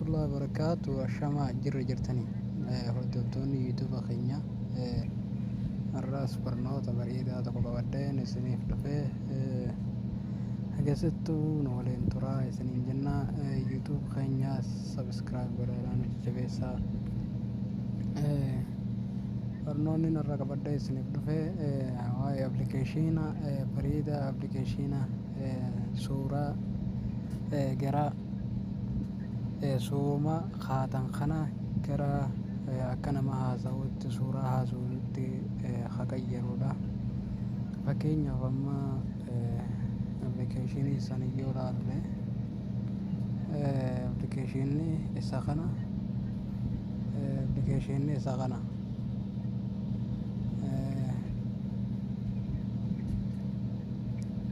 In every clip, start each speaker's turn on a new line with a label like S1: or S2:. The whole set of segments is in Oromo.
S1: warahmatullahi wabarakatuh. Shama jirtani hordoftoonni YouTube keenya arraas barnoota bareedaa tokko qabadheen isiniif dhufee agarsiistuu nu waliin turaa isiniin jenna. YouTube keenya subscribe godhaa nu jajjabeessaa. barnoonni narra qabadhee isiniif dhufee waa'ee application bareedaa application suuraa gara sooma kaatan kana gara akka nama haasawutti suuraa haasawutti haqayyaruudha. Fakkeenyaaf amma application sana yoo ilaalle application isa kana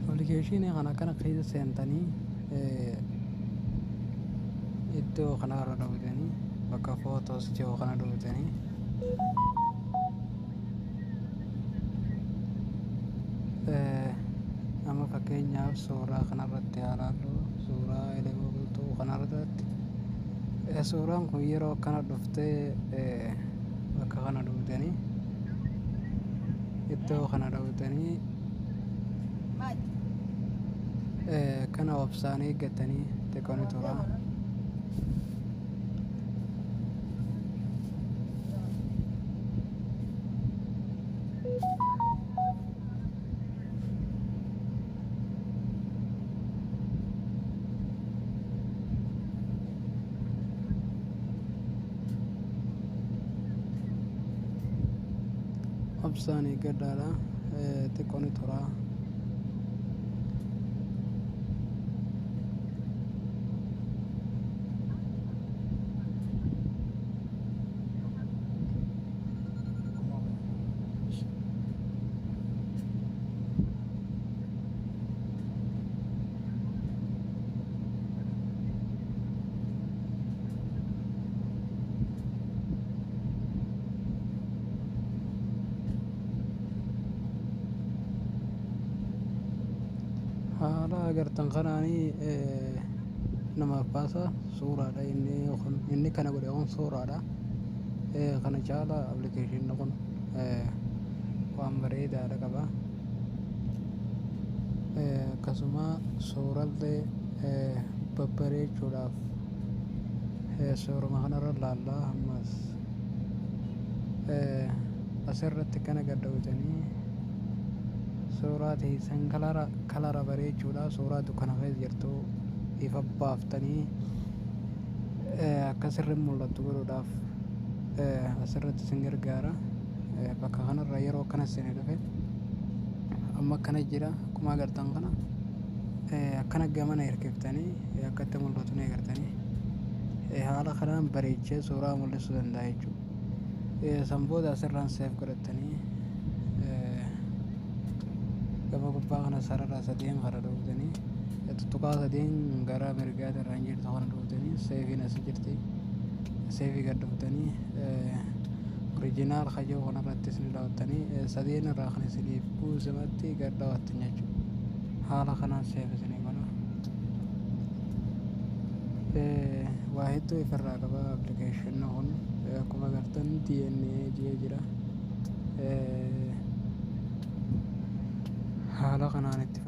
S1: application kana keessa seentanii iddoo kanarra dhawatanii bakka photos jiru kana dhawatanii amma fakkeenyaaf suuraa kanarratti ilaallu suuraa elemooltuu kanarratti suuraan kun yeroo kana dhuftee bakka kana dhawatanii iddoo kana dhawatanii kana obsaan eeggatanii xiqqoon tura. obsaan eeggadhaadha xiqqoon tura. haala agartan kanaanii namaaf baasa suuraadha inni kana godhe kun suuraadha. Kana caala application kun waan bareedaadha qaba. Akkasuma suurallee babbareechuudhaaf suuruma kanarra laallaa ammas asirratti kana gaddawatanii suuraa teessan kalara bareechuudha. Suuraa dukkana keessa jirtu ifa baaftanii akka sirriin mul'attu godhuudhaaf asirratti isin gargaara. Bakka kanarra yeroo akkana isin dhufe amma akkana jira akkuma agartan kana akkana gamana hirkiftanii akka itti mul'atu ni agartanii haala kanaan bareechee suuraa mul'isuu danda'a jechuudha. Sanbooda asirraan seef godhatanii gama gubbaa kana sarara sadeen kana dhawatanii tuttuqaa sadeen gara mirgaa irraan jirtu kana dhawatanii seefiin as jirti seefii gad dhuftanii oriijinaal kajoo kanarratti isin dhawatanii sadeen irraa kan isiniif buusamatti gad dhawattan jechuudha. Haala kanaan seef isinii godha. Waa hedduu ifirraa qaba application kun akkuma agartan DNA jira. Haala kanaan itti